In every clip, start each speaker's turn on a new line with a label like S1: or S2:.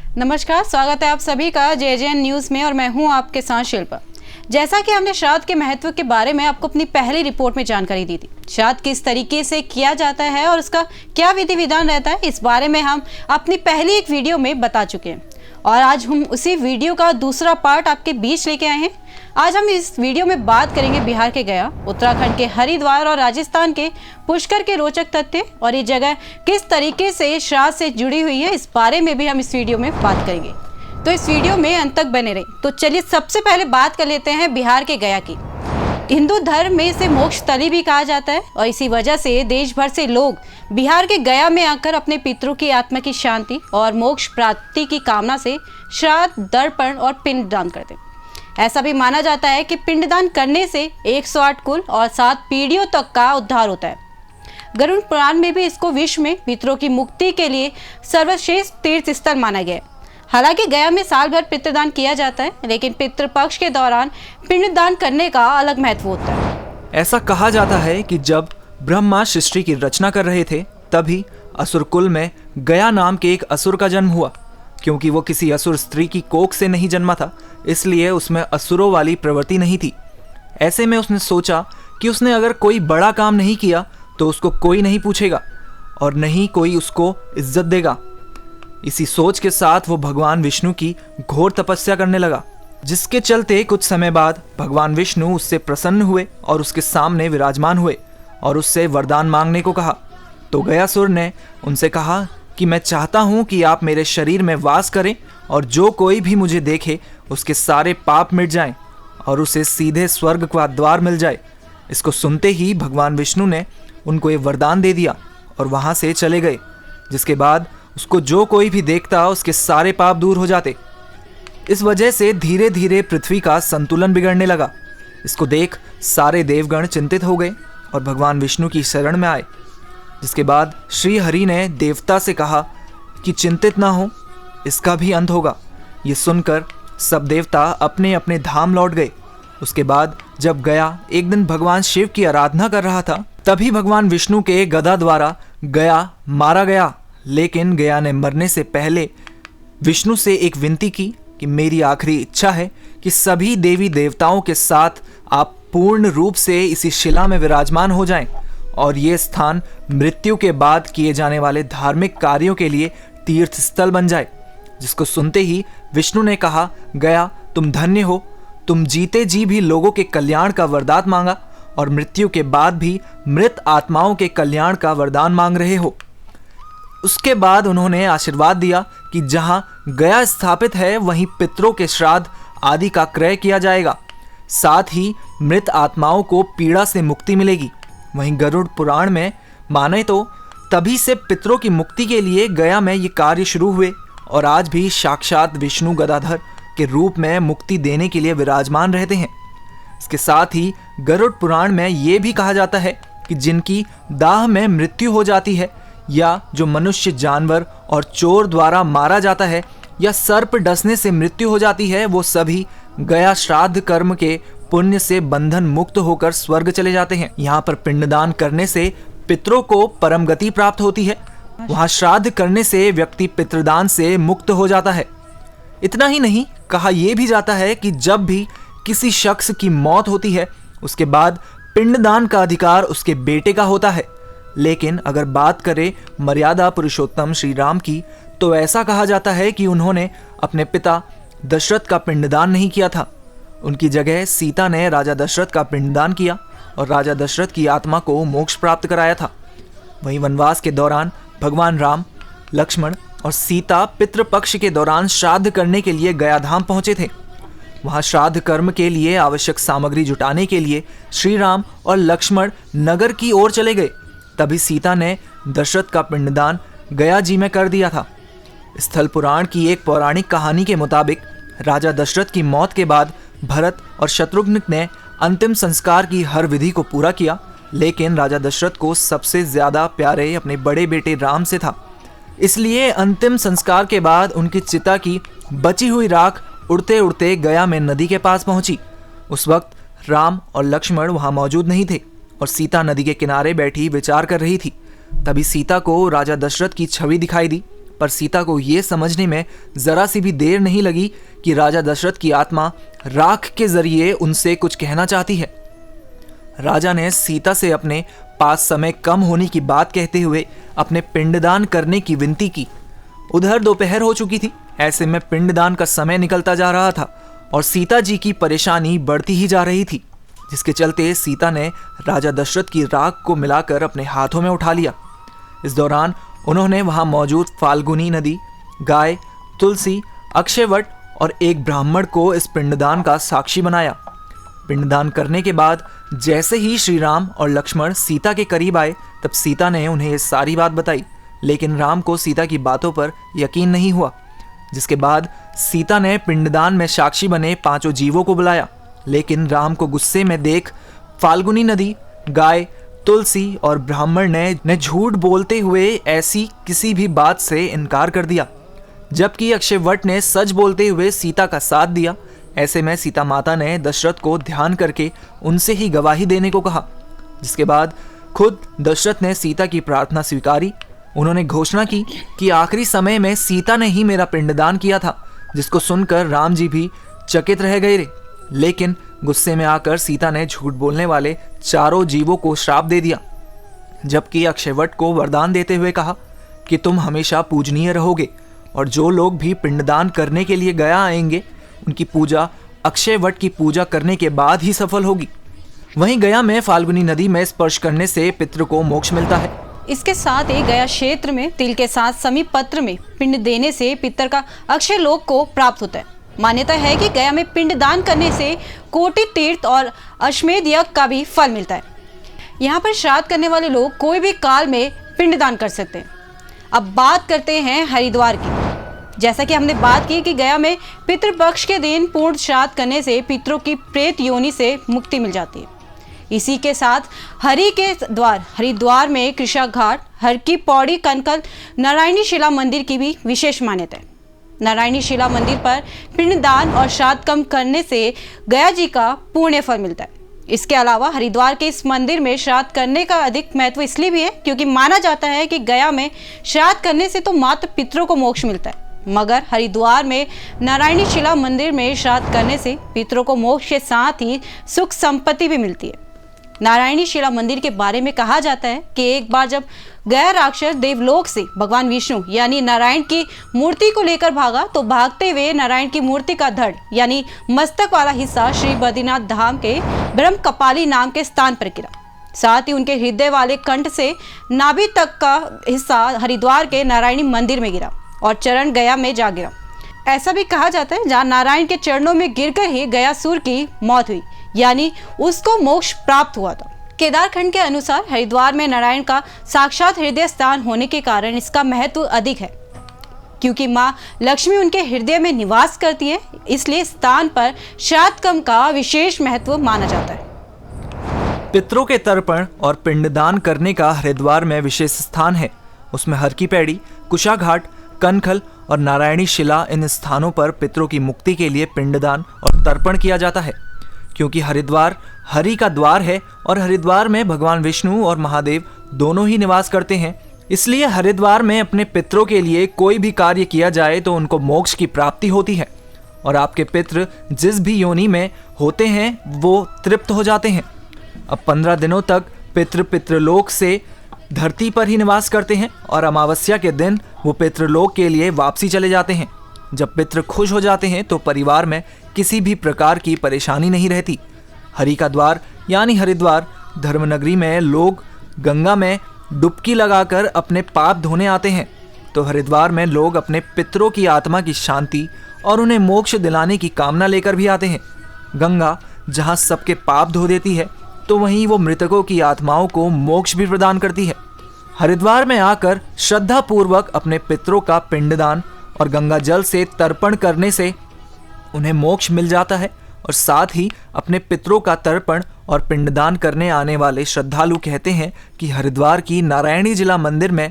S1: नमस्कार, स्वागत है आप सभी का JJN न्यूज़ में और मैं हूं आपके साथ शिल्पा। जैसा कि हमने श्राद्ध के महत्व के बारे में आपको अपनी पहली रिपोर्ट में जानकारी दी थी, श्राद्ध किस तरीके से किया जाता है और उसका क्या विधि विधान रहता है, इस बारे में हम अपनी पहली एक वीडियो में बता चुके हैं और आज हम उसी वीडियो का दूसरा पार्ट आपके बीच लेके आए हैं। आज हम इस वीडियो में बात करेंगे बिहार के गया, उत्तराखंड के हरिद्वार और राजस्थान के पुष्कर के रोचक तथ्य और ये जगह किस तरीके से श्राद्ध से जुड़ी हुई है, इस बारे में भी हम इस वीडियो में बात करेंगे। तो इस वीडियो में अंत तक बने रहे। तो चलिए सबसे पहले बात कर लेते हैं बिहार के गया की। हिंदू धर्म में इसे मोक्ष स्थली भी कहा जाता है और इसी वजह से देश भर से लोग बिहार के गया में आकर अपने पितरों की आत्मा की शांति और मोक्ष प्राप्ति की कामना से श्राद्ध, दर्पण और पिंडदान करते हैं। ऐसा भी माना जाता है कि पिंडदान करने से 108 कुल और 7 पीढ़ियों तक का उद्धार होता है। गरुड़ पुराण में भी इसको विश्व में पितरों की मुक्ति के लिए सर्वश्रेष्ठ तीर्थ स्थल माना गया है। हालांकि गया में साल भर पितृदान किया जाता है, लेकिन पितृपक्ष के दौरान पिंडदान करने का अलग महत्व होता है।
S2: ऐसा कहा जाता है कि जब ब्रह्मा सृष्टि की रचना कर रहे थे, तभी असुर कुल में गया नाम के एक असुर का जन्म हुआ। क्योंकि वो किसी असुर स्त्री की कोख से नहीं जन्मा था, इसलिए उसमें असुरों वाली प्रवृत्ति नहीं थी। ऐसे में उसने सोचा कि उसने अगर कोई बड़ा काम नहीं किया तो उसको कोई नहीं पूछेगा और नहीं कोई उसको इज्जत देगा। इसी सोच के साथ वो भगवान विष्णु की घोर तपस्या करने लगा, जिसके चलते कुछ समय बाद भगवान विष्णु उससे प्रसन्न हुए और उसके सामने विराजमान हुए और उससे वरदान मांगने को कहा। तो गयासुर ने उनसे कहा कि मैं चाहता हूँ कि आप मेरे शरीर में वास करें और जो कोई भी मुझे देखे उसके सारे पाप मिट जाएं और उसे सीधे स्वर्ग का द्वार मिल जाए। इसको सुनते ही भगवान विष्णु ने उनको ये वरदान दे दिया और वहाँ से चले गए, जिसके बाद उसको जो कोई भी देखता उसके सारे पाप दूर हो जाते। इस वजह से धीरे धीरे पृथ्वी का संतुलन बिगड़ने लगा। इसको देख सारे देवगण चिंतित हो गए और भगवान विष्णु की शरण में आए, जिसके बाद श्री हरि ने देवता से कहा कि चिंतित ना हो, इसका भी अंत होगा। ये सुनकर सब देवता अपने अपने धाम लौट गए। उसके बाद जब गया एक दिन भगवान शिव की आराधना कर रहा था, तभी भगवान विष्णु के गदा द्वारा गया मारा गया। लेकिन गया ने मरने से पहले विष्णु से एक विनती की कि मेरी आखिरी इच्छा है कि सभी देवी देवताओं के साथ आप पूर्ण रूप से इसी शिला में विराजमान हो जाएं और ये स्थान मृत्यु के बाद किए जाने वाले धार्मिक कार्यों के लिए तीर्थ स्थल बन जाए। जिसको सुनते ही विष्णु ने कहा, गया तुम धन्य हो, तुम जीते जी भी लोगों के कल्याण का वरदान मांगा और मृत्यु के बाद भी मृत आत्माओं के कल्याण का वरदान मांग रहे हो। उसके बाद उन्होंने आशीर्वाद दिया कि जहां गया स्थापित है वहीं पितरों के श्राद्ध आदि का क्रय किया जाएगा, साथ ही मृत आत्माओं को पीड़ा से मुक्ति मिलेगी। वहीं गरुड़ पुराण में माने तो तभी से पितरों की मुक्ति के लिए गया में ये कार्य शुरू हुए और आज भी साक्षात विष्णु गदाधर के रूप में मुक्ति देने के लिए विराजमान रहते हैं। इसके साथ ही गरुड़ पुराण में ये भी कहा जाता है कि जिनकी दाह में मृत्यु हो जाती है या जो मनुष्य, जानवर और चोर द्वारा मारा जाता है या सर्प डसने से मृत्यु हो जाती है, वो सभी गया श्राद्ध कर्म के पुण्य से बंधन मुक्त होकर स्वर्ग चले जाते हैं। यहाँ पर पिंडदान करने से पितरों को परम गति प्राप्त होती है। वहाँ श्राद्ध करने से व्यक्ति पितृदान से मुक्त हो जाता है। इतना ही नहीं, कहा यह भी जाता है कि जब भी किसी शख्स की मौत होती है उसके बाद पिंडदान का अधिकार उसके बेटे का होता है। लेकिन अगर बात करें मर्यादा पुरुषोत्तम श्री राम की, तो ऐसा कहा जाता है कि उन्होंने अपने पिता दशरथ का पिंडदान नहीं किया था। उनकी जगह सीता ने राजा दशरथ का पिंडदान किया और राजा दशरथ की आत्मा को मोक्ष प्राप्त कराया था। वहीं वनवास के दौरान भगवान राम, लक्ष्मण और सीता पितृपक्ष के दौरान श्राद्ध करने के लिए गया धाम पहुंचे थे। वहां श्राद्ध कर्म के लिए आवश्यक सामग्री जुटाने के लिए श्री राम और लक्ष्मण नगर की ओर चले गए। तभी सीता ने दशरथ का पिंडदान गया जी में कर दिया था। स्थल पुराण की एक पौराणिक कहानी के मुताबिक राजा दशरथ की मौत के बाद भरत और शत्रुघ्न ने अंतिम संस्कार की हर विधि को पूरा किया, लेकिन राजा दशरथ को सबसे ज्यादा प्यारे अपने बड़े बेटे राम से था। इसलिए अंतिम संस्कार के बाद उनकी चिता की बची हुई राख उड़ते उड़ते गया में नदी के पास पहुंची। उस वक्त राम और लक्ष्मण वहां मौजूद नहीं थे और सीता नदी के किनारे बैठी विचार कर रही थी। तभी सीता को राजा दशरथ की छवि दिखाई दी पर सीता को ये समझने में जरा सी भी देर नहीं लगी कि राजा दशरथ की आत्मा राख के जरिए उनसे कुछ कहना चाहती है। राजा ने सीता से अपने पास समय कम होने की बात कहते हुए अपने पिंडदान करने की विनती की। उधर दोपहर हो चुकी थी। ऐसे में पिंडदान का समय निकलता जा रहा था और सीता जी की परेशानी बढ़ती ही जा रही थी, जिसके चलते सीता ने राजा दशरथ की राख को मिलाकर अपने हाथों में उठा लिया। इस दौरान उन्होंने वहां मौजूद फाल्गुनी नदी, गाय, तुलसी, अक्षयवट और एक ब्राह्मण को इस पिंडदान का साक्षी बनाया। पिंडदान करने के बाद जैसे ही श्री राम और लक्ष्मण सीता के करीब आए, तब सीता ने उन्हें ये सारी बात बताई, लेकिन राम को सीता की बातों पर यकीन नहीं हुआ। जिसके बाद सीता ने पिंडदान में साक्षी बने 5 जीवों को बुलाया, लेकिन राम को गुस्से में देख फाल्गुनी नदी, गाय, तुलसी और ब्राह्मण ने झूठ बोलते हुए ऐसी किसी भी बात से इनकार कर दिया, जबकि अक्षयवट ने सच बोलते हुए सीता का साथ दिया। ऐसे में सीता माता ने दशरथ को ध्यान करके उनसे ही गवाही देने को कहा, जिसके बाद खुद दशरथ ने सीता की प्रार्थना स्वीकारी। उन्होंने घोषणा की कि आखिरी समय में सीता ने ही मेरा पिंडदान किया था, जिसको सुनकर राम जी भी चकित रह गए। लेकिन गुस्से में आकर सीता ने झूठ बोलने वाले 4 जीवों को श्राप दे दिया, जबकि अक्षयवट को वरदान देते हुए कहा कि तुम हमेशा पूजनीय रहोगे और जो लोग भी पिंडदान करने के लिए गया आएंगे उनकी पूजा अक्षयवट की पूजा करने के बाद ही सफल होगी। वहीं गया में फाल्गुनी नदी में स्पर्श करने से पितृ को मोक्ष मिलता है।
S1: इसके साथ ही गया क्षेत्र में तिल के साथ समीप पत्र में पिंड देने से पितर का अक्षय लोक को प्राप्त होता है। मान्यता है कि गया में पिंडदान करने से कोटि तीर्थ और अश्वमेध यज्ञ का भी फल मिलता है। यहाँ पर श्राद्ध करने वाले लोग कोई भी काल में पिंडदान कर सकते हैं। अब बात करते हैं हरिद्वार की। जैसा कि हमने बात की कि गया में पितृपक्ष के दिन पूर्ण श्राद्ध करने से पितरों की प्रेत योनि से मुक्ति मिल जाती है। इसी के साथ हरि के द्वार हरिद्वार में कृषा घाट, हर की पौड़ी, कनकल, नारायणी शिला मंदिर की भी विशेष मान्यता है। नारायणी शिला मंदिर पर पिंडदान और श्राद्ध कम करने से गया जी का पुण्य फल मिलता है। इसके अलावा हरिद्वार के इस मंदिर में श्राद्ध करने का अधिक महत्व इसलिए भी है क्योंकि माना जाता है कि गया में श्राद्ध करने से तो मात्र पितरों को मोक्ष मिलता है, मगर हरिद्वार में नारायणी शिला मंदिर में श्राद्ध करने से पितरों को मोक्ष के साथ ही सुख संपत्ति भी मिलती है। नारायणी शिला मंदिर के बारे में कहा जाता है कि एक बार जब गया राक्षस देवलोक से भगवान विष्णु यानी नारायण की मूर्ति को लेकर भागा, तो भागते हुए नारायण की मूर्ति का धड़ यानी मस्तक वाला हिस्सा श्री बद्रीनाथ धाम के ब्रह्म कपाली नाम के स्थान पर गिरा। साथ ही उनके हृदय वाले कंठ से नाभि तक का हिस्सा हरिद्वार के नारायणी मंदिर में गिरा और चरण गया में जा गिरा। ऐसा भी कहा जाता है जहाँ नारायण के चरणों में गिरकर ही गयासुर की मौत हुई, यानी उसको मोक्ष प्राप्त हुआ था। केदारखंड के अनुसार हरिद्वार में नारायण का साक्षात हृदय स्थान होने के कारण इसका महत्व अधिक है, क्योंकि माँ लक्ष्मी उनके हृदय में निवास करती है। इसलिए स्थान पर श्राद्ध कर्म का विशेष महत्व माना जाता है।
S2: पितरों के तर्पण और पिंडदान करने का हरिद्वार में विशेष स्थान है। उसमें हर की पैड़ी, कुशा घाट, कनखल और नारायणी शिला, इन स्थानों पर पितरों की मुक्ति के लिए पिंडदान और तर्पण किया जाता है। क्योंकि हरिद्वार हरि का द्वार है और हरिद्वार में भगवान विष्णु और महादेव दोनों ही निवास करते हैं, इसलिए हरिद्वार में अपने पितरों के लिए कोई भी कार्य किया जाए तो उनको मोक्ष की प्राप्ति होती है और आपके पितृ जिस भी योनि में होते हैं वो तृप्त हो जाते हैं। अब 15 दिनों तक पितृलोक से धरती पर ही निवास करते हैं और अमावस्या के दिन वो पितृलोक के लिए वापसी चले जाते हैं। जब पितृ खुश हो जाते हैं तो परिवार में किसी भी प्रकार की परेशानी नहीं रहती। हरि का द्वार यानी हरिद्वार धर्मनगरी में लोग गंगा में डुबकी लगाकर अपने पाप धोने आते हैं, तो हरिद्वार में लोग अपने पितरों की आत्मा की शांति और उन्हें मोक्ष दिलाने की कामना लेकर भी आते हैं। गंगा जहाँ सबके पाप धो देती है, तो वहीं वो मृतकों की आत्माओं को मोक्ष भी प्रदान करती है। हरिद्वार में आकर श्रद्धा पूर्वक अपने पितरों का पिंडदान और गंगा जल से तर्पण करने से उन्हें मोक्ष मिल जाता है और साथ ही अपने पितरों का तर्पण और पिंडदान करने आने वाले श्रद्धालु कहते हैं कि हरिद्वार की नारायणी जिला मंदिर में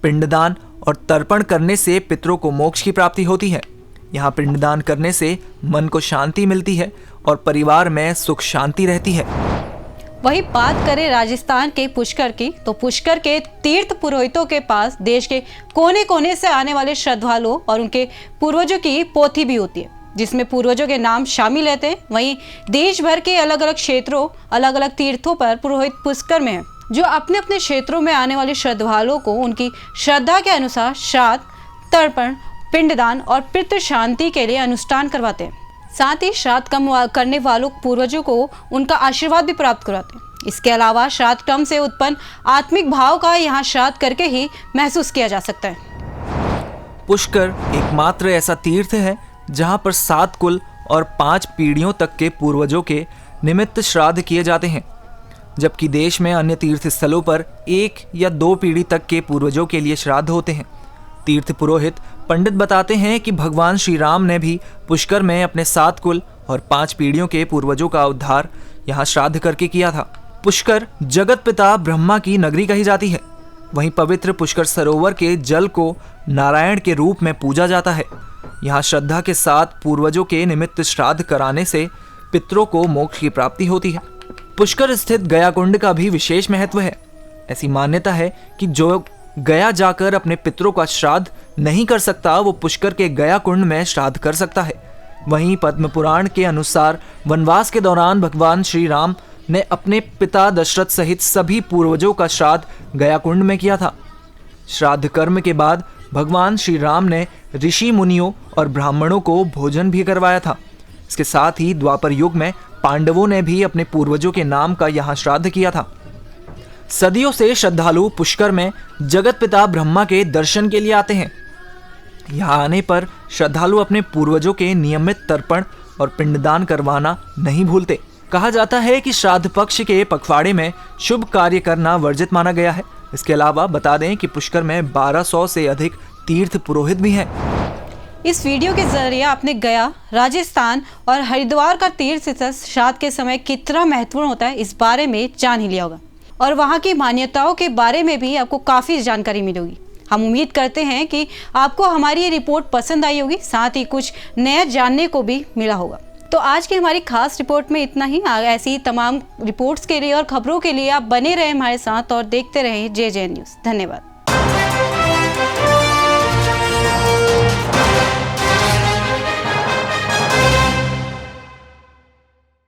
S2: पिंडदान और तर्पण करने से पितरों को मोक्ष की प्राप्ति होती है। यहाँ पिंडदान करने से मन को शांति मिलती है और परिवार में सुख शांति रहती है।
S1: वही बात करें राजस्थान के पुष्कर की, तो पुष्कर के तीर्थ पुरोहितों के पास देश के कोने कोने से आने वाले श्रद्धालुओं और उनके पूर्वजों की पोथी भी होती है, जिसमें पूर्वजों के नाम शामिल रहते हैं। वहीं देश भर के अलग अलग क्षेत्रों, अलग अलग तीर्थों पर पुरोहित पुष्कर में है, जो अपने अपने क्षेत्रों में आने वाले श्रद्धालुओं को उनकी श्रद्धा के अनुसार श्राद्ध, तर्पण, पिंडदान और पितृ शांति के लिए अनुष्ठान करवाते हैं। साथ ही श्राद्ध कर्म करने वालों पूर्वजों को उनका आशीर्वाद भी प्राप्त करवाते हैं। इसके अलावा श्राद्ध कर्म से उत्पन्न आत्मिक भाव का यहाँ श्राद्ध करके ही महसूस किया जा सकता है।
S2: पुष्कर एकमात्र ऐसा तीर्थ है जहां पर 7 कुल और 5 पीढ़ियों तक के पूर्वजों के निमित्त श्राद्ध किए जाते हैं, जबकि देश में अन्य तीर्थ स्थलों पर 1 या 2 पीढ़ी तक के पूर्वजों के लिए श्राद्ध होते हैं। तीर्थ पुरोहित पंडित बताते हैं कि भगवान श्री राम ने भी पुष्कर में अपने 7 कुल और 5 पीढ़ियों के पूर्वजों का उद्धार यहाँ श्राद्ध करके किया था। पुष्कर जगत पिता ब्रह्मा की नगरी कही जाती है। वहीं पवित्र पुष्कर सरोवर के जल को नारायण के रूप में पूजा जाता है। यहाँ श्रद्धा के साथ पूर्वजों के निमित्त श्राद्ध कराने से पितरों को मोक्ष की प्राप्ति होती है। पुष्कर स्थित गया कुंड का भी विशेष महत्व है। ऐसी मान्यता है कि जो गया जाकर अपने पितरों का श्राद्ध नहीं कर सकता, वो पुष्कर के गया कुंड में श्राद्ध कर सकता है। वहीं पद्म पुराण के अनुसार वनवास के दौरान भगवान श्री राम ने अपने पिता दशरथ सहित सभी पूर्वजों का श्राद्ध गया कुंड में किया था। श्राद्ध कर्म के बाद भगवान श्री राम ने ऋषि मुनियों और ब्राह्मणों को भोजन भी करवाया था। इसके साथ ही द्वापर युग में पांडवों ने भी अपने पूर्वजों के नाम का यहाँ श्राद्ध किया था। सदियों से श्रद्धालु पुष्कर में जगत पिता ब्रह्मा के दर्शन के लिए आते हैं। यहाँ आने पर श्रद्धालु अपने पूर्वजों के नियमित तर्पण और पिंडदान करवाना नहीं भूलते। कहा जाता है कि श्राद्ध पक्ष के पखवाड़े में शुभ कार्य करना वर्जित माना गया है। इसके अलावा बता दें कि पुष्कर में 1200 से अधिक तीर्थ पुरोहित भी हैं।
S1: इस वीडियो के जरिए आपने गया, राजस्थान और हरिद्वार का तीर्थ स्थल श्राद्ध के समय कितना महत्वपूर्ण होता है इस बारे में जान ही लिया होगा, और वहाँ की मान्यताओं के बारे में भी आपको काफ़ी जानकारी मिलेगी। हम उम्मीद करते हैं कि आपको हमारी ये रिपोर्ट पसंद आई होगी, साथ ही कुछ नया जानने को भी मिला होगा। तो आज की हमारी खास रिपोर्ट में इतना ही। ऐसी ही तमाम रिपोर्ट्स के लिए और खबरों के लिए आप बने रहें हमारे साथ और देखते रहें JJN न्यूज़। धन्यवाद।